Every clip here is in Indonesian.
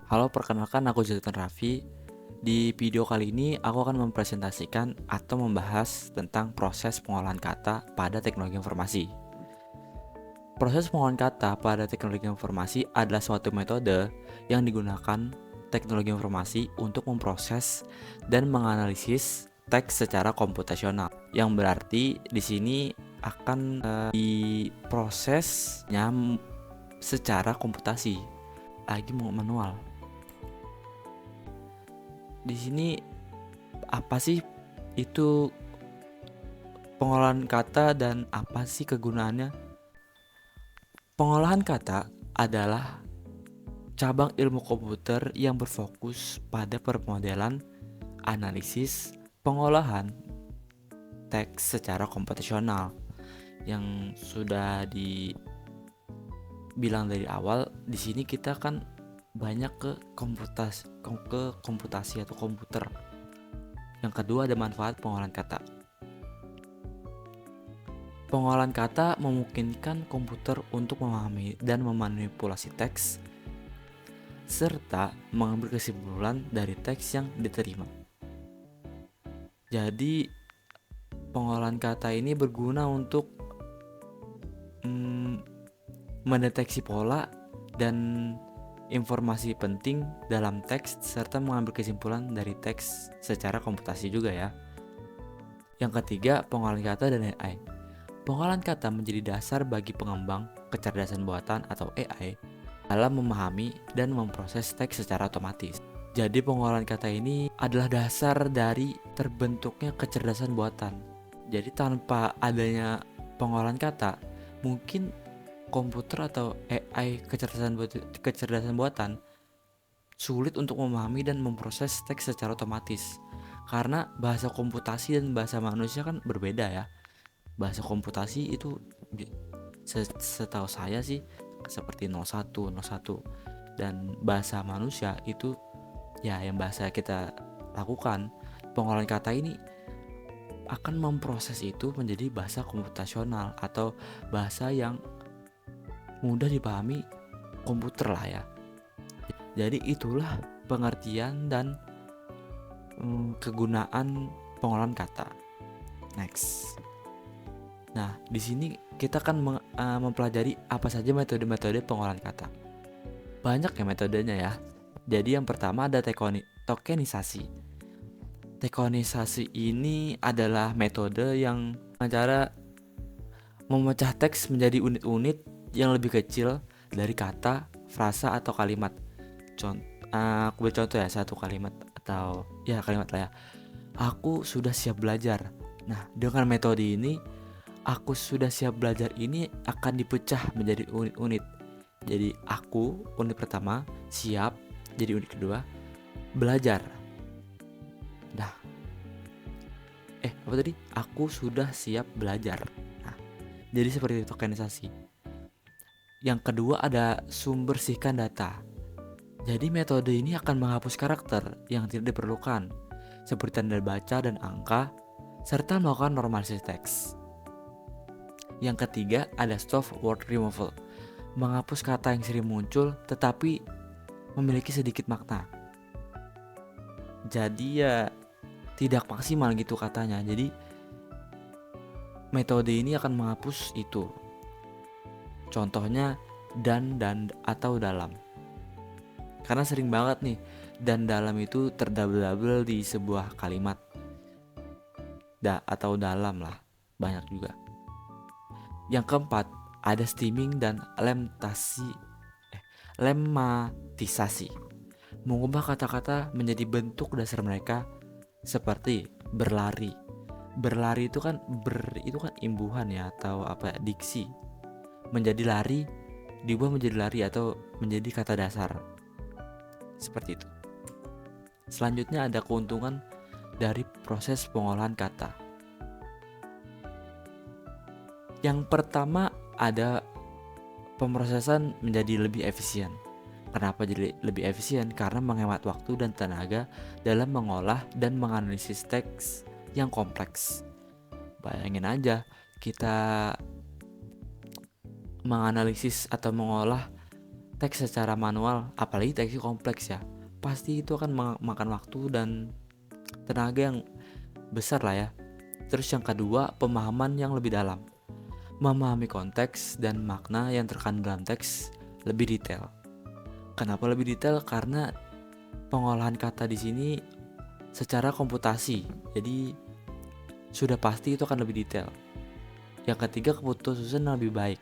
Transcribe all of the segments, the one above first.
Halo, perkenalkan aku Jonathan Raffi. Di video kali ini aku akan mempresentasikan atau membahas tentang proses pengolahan kata pada teknologi informasi. Proses pengolahan kata pada teknologi informasi adalah suatu metode yang digunakan teknologi informasi untuk memproses dan menganalisis teks secara komputasional. Yang berarti di sini akan diprosesnya secara komputasi, lagi manual. Di sini apa sih itu pengolahan kata dan apa sih kegunaannya? Pengolahan kata adalah cabang ilmu komputer yang berfokus pada permodelan, analisis, pengolahan teks secara komputasional. Yang sudah dibilang dari awal, di sini kita kan banyak ke komputasi atau komputer. Yang kedua ada manfaat pengolahan kata. Pengolahan kata memungkinkan komputer untuk memahami dan memanipulasi teks serta mengambil kesimpulan dari teks yang diterima. Jadi pengolahan kata ini berguna untuk mendeteksi pola dan informasi penting dalam teks serta mengambil kesimpulan dari teks secara komputasi juga ya. Yang ketiga, pengolahan kata dan AI. Pengolahan kata menjadi dasar bagi pengembang kecerdasan buatan atau AI dalam memahami dan memproses teks secara otomatis. Jadi pengolahan kata ini adalah dasar dari terbentuknya kecerdasan buatan. Jadi tanpa adanya pengolahan kata, mungkin komputer atau AI kecerdasan buatan sulit untuk memahami dan memproses teks secara otomatis. Karena bahasa komputasi dan bahasa manusia kan berbeda ya. Bahasa komputasi itu setahu saya sih seperti 01 dan bahasa manusia itu ya yang bahasa kita lakukan. Pengolahan kata ini akan memproses itu menjadi bahasa komputasional atau bahasa yang mudah dipahami komputer lah ya. Jadi itulah pengertian dan kegunaan pengolahan kata. Next. Nah, di sini kita akan mempelajari apa saja metode-metode pengolahan kata. Banyak ya metodenya ya. Jadi yang pertama ada tokenisasi. Tokenisasi ini adalah metode yang cara memecah teks menjadi unit-unit yang lebih kecil dari kata, frasa atau kalimat. Aku beri contoh ya, satu kalimat atau ya kalimat lah ya. Aku sudah siap belajar. Nah, dengan metode ini aku sudah siap belajar ini akan dipecah menjadi unit-unit. Jadi aku unit pertama, siap jadi unit kedua, belajar. Nah, apa tadi? Aku sudah siap belajar. Nah, jadi seperti itu tokenisasi. Yang kedua ada sumber sihkan data. Jadi metode ini akan menghapus karakter yang tidak diperlukan, seperti tanda baca dan angka, serta melakukan normalisasi teks. Yang ketiga ada stop word removal, menghapus kata yang sering muncul tetapi memiliki sedikit makna. Jadi ya tidak maksimal gitu katanya. Jadi metode ini akan menghapus itu. Contohnya dan atau dalam. Karena sering banget nih dan dalam itu terdouble-double di sebuah kalimat. Atau dalam lah, banyak juga. Yang keempat, ada stemming dan lemmatisasi. Mengubah kata-kata menjadi bentuk dasar mereka seperti berlari. Berlari itu kan imbuhan ya atau diksi. Menjadi lari diubah menjadi lari atau menjadi kata dasar. Seperti itu. Selanjutnya ada keuntungan dari proses pengolahan kata. Yang pertama ada pemrosesan menjadi lebih efisien. Kenapa jadi lebih efisien? Karena menghemat waktu dan tenaga dalam mengolah dan menganalisis teks yang kompleks. Bayangin aja kita menganalisis atau mengolah teks secara manual, apalagi teks kompleks ya, pasti itu akan makan waktu dan tenaga yang besar lah ya. Terus yang kedua, pemahaman yang lebih dalam. Memahami konteks dan makna yang terkandung dalam teks lebih detail. Kenapa lebih detail? Karena pengolahan kata di sini secara komputasi, jadi sudah pasti itu akan lebih detail. Yang ketiga, keputusan lebih baik.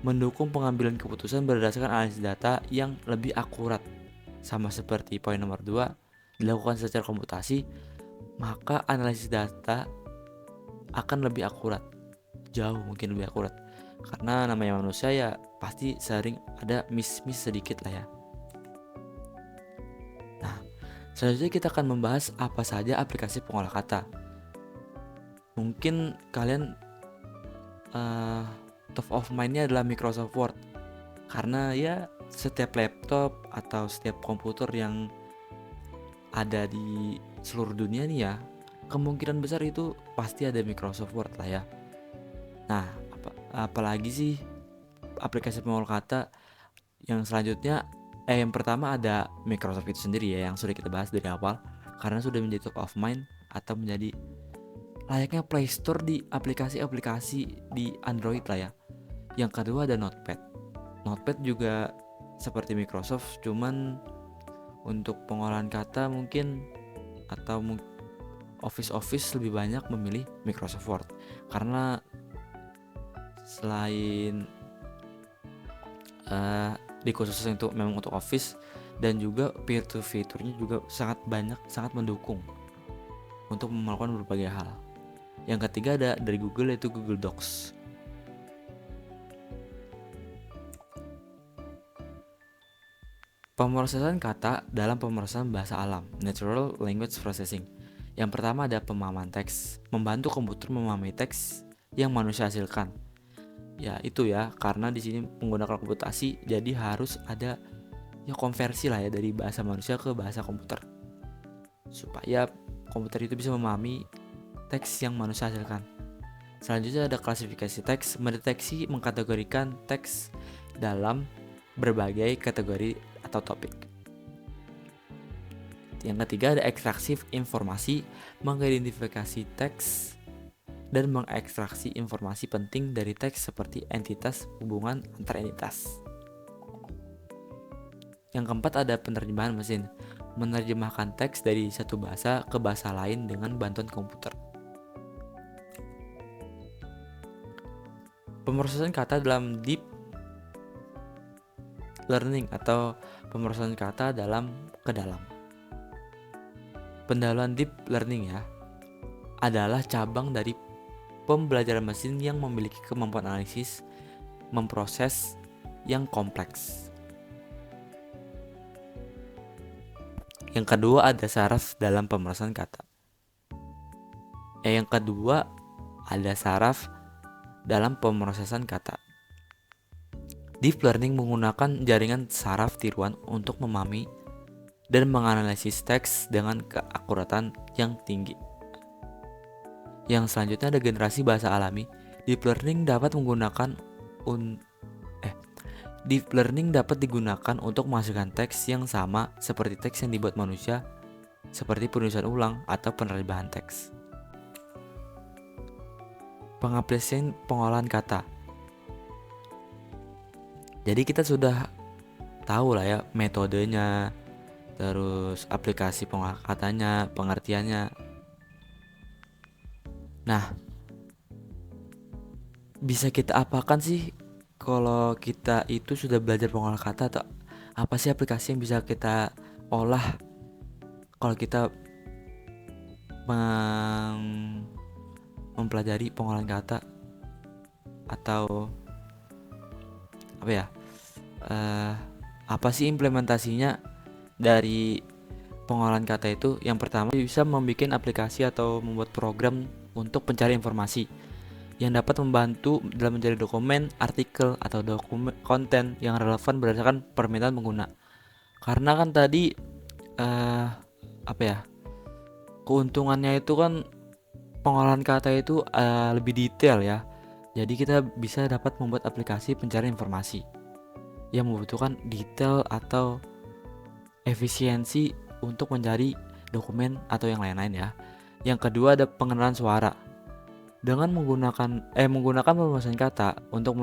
Mendukung pengambilan keputusan berdasarkan analisis data yang lebih akurat. Sama seperti poin nomor 2, dilakukan secara komputasi, maka analisis data akan lebih akurat. Jauh mungkin lebih akurat. Karena namanya manusia ya pasti sering ada miss sedikit lah ya. Nah, selanjutnya kita akan membahas apa saja aplikasi pengolah kata. Mungkin kalian top of mind-nya adalah Microsoft Word. Karena ya setiap laptop atau setiap komputer yang ada di seluruh dunia nih ya, kemungkinan besar itu pasti ada Microsoft Word lah ya. Nah, apalagi sih aplikasi pengolah kata yang selanjutnya, yang pertama ada Microsoft itu sendiri ya, yang sudah kita bahas dari awal, karena sudah menjadi top of mind atau menjadi layaknya Play Store di aplikasi-aplikasi di Android lah ya. Yang kedua ada Notepad. Notepad juga seperti Microsoft, cuman untuk pengolahan kata mungkin atau Office lebih banyak memilih Microsoft Word, karena selain dikhususkan untuk memang untuk Office, dan juga fiturnya juga sangat banyak, sangat mendukung untuk melakukan berbagai hal. Yang ketiga ada dari Google, yaitu Google Docs. Pemrosesan kata dalam pemrosesan bahasa alam, Natural Language Processing. Yang pertama ada pemahaman teks, membantu komputer memahami teks yang manusia hasilkan. Ya itu ya, karena di sini menggunakan komputasi, jadi harus ada ya konversi lah ya dari bahasa manusia ke bahasa komputer, supaya komputer itu bisa memahami teks yang manusia hasilkan. Selanjutnya ada klasifikasi teks, mendeteksi mengkategorikan teks dalam berbagai kategori atau topik. Yang ketiga ada ekstraksi informasi, mengidentifikasi teks dan mengekstraksi informasi penting dari teks seperti entitas, hubungan antar entitas. Yang keempat ada penerjemahan mesin, menerjemahkan teks dari satu bahasa ke bahasa lain dengan bantuan komputer. Pemrosesan kata dalam deep learning atau pemrosesan kata dalam ke dalam. Pendahuluan deep learning ya adalah cabang dari pembelajaran mesin yang memiliki kemampuan analisis, memproses yang kompleks. Yang kedua ada saraf dalam pemrosesan kata. Yang kedua ada saraf dalam pemrosesan kata. Deep learning menggunakan jaringan saraf tiruan untuk memahami dan menganalisis teks dengan keakuratan yang tinggi. Yang selanjutnya ada generasi bahasa alami. Deep learning dapat digunakan untuk menghasilkan teks yang sama seperti teks yang dibuat manusia, seperti penulisan ulang atau penerjemahan teks. Pengaplikasian pengolahan kata. Jadi kita sudah tahu lah ya metodenya, terus aplikasi pengolah katanya, pengertiannya. Nah, bisa kita apakan sih kalau kita itu sudah belajar pengolah kata, atau apa sih aplikasi yang bisa kita olah kalau kita mempelajari pengolahan kata, atau apa ya? Apa sih implementasinya dari pengolahan kata itu? Yang pertama, bisa membuat aplikasi atau membuat program untuk pencari informasi yang dapat membantu dalam mencari dokumen, artikel, atau konten yang relevan berdasarkan permintaan pengguna. Karena kan tadi keuntungannya itu kan pengolahan kata itu lebih detail ya. Jadi kita bisa dapat membuat aplikasi pencari informasi yang membutuhkan detail atau efisiensi untuk mencari dokumen atau yang lain-lain ya. Yang kedua ada pengenalan suara. Dengan menggunakan pemrosesan kata untuk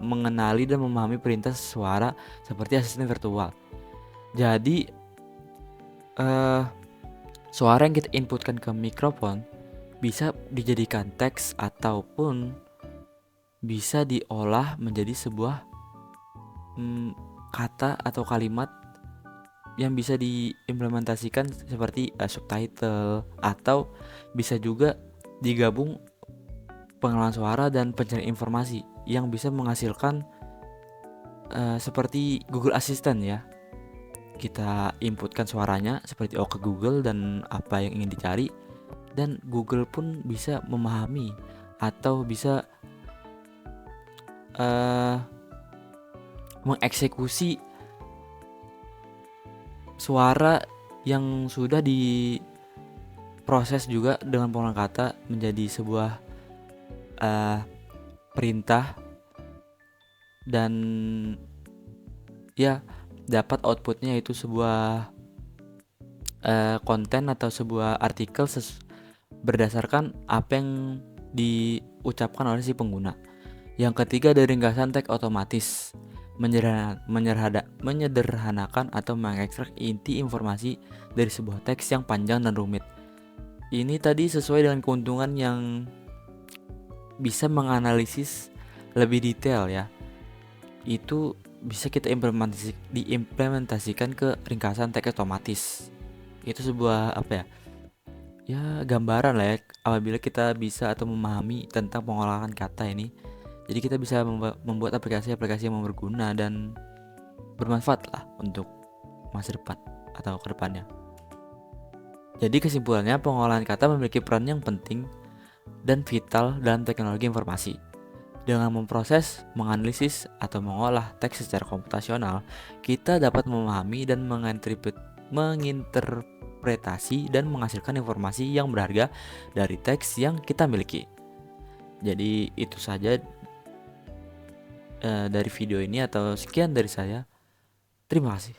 mengenali dan memahami perintah suara seperti asisten virtual. Jadi suara yang kita inputkan ke mikrofon bisa dijadikan teks ataupun bisa diolah menjadi sebuah kata atau kalimat yang bisa diimplementasikan seperti subtitle, atau bisa juga digabung pengenalan suara dan pencarian informasi yang bisa menghasilkan seperti Google Assistant ya. Kita inputkan suaranya seperti ke Google dan apa yang ingin dicari, dan Google pun bisa memahami atau bisa mengeksekusi suara yang sudah diproses juga dengan pengolahan kata menjadi sebuah perintah, dan ya dapat outputnya itu sebuah konten atau sebuah artikel berdasarkan apa yang diucapkan oleh si pengguna. Yang ketiga dari ringkasan teks otomatis, menyederhanakan atau mengekstrak inti informasi dari sebuah teks yang panjang dan rumit. Ini tadi sesuai dengan keuntungan yang bisa menganalisis lebih detail ya. Itu bisa kita diimplementasikan ke ringkasan teks otomatis. Itu sebuah ya gambaran lah ya apabila kita bisa atau memahami tentang pengolahan kata ini. Jadi kita bisa membuat aplikasi-aplikasi yang berguna dan bermanfaat lah untuk masa depan atau kedepannya. Jadi kesimpulannya, pengolahan kata memiliki peran yang penting dan vital dalam teknologi informasi. Dengan memproses, menganalisis, atau mengolah teks secara komputasional, kita dapat memahami dan menginterpretasi dan menghasilkan informasi yang berharga dari teks yang kita miliki. Jadi itu saja dari video ini, atau sekian dari saya. Terima kasih.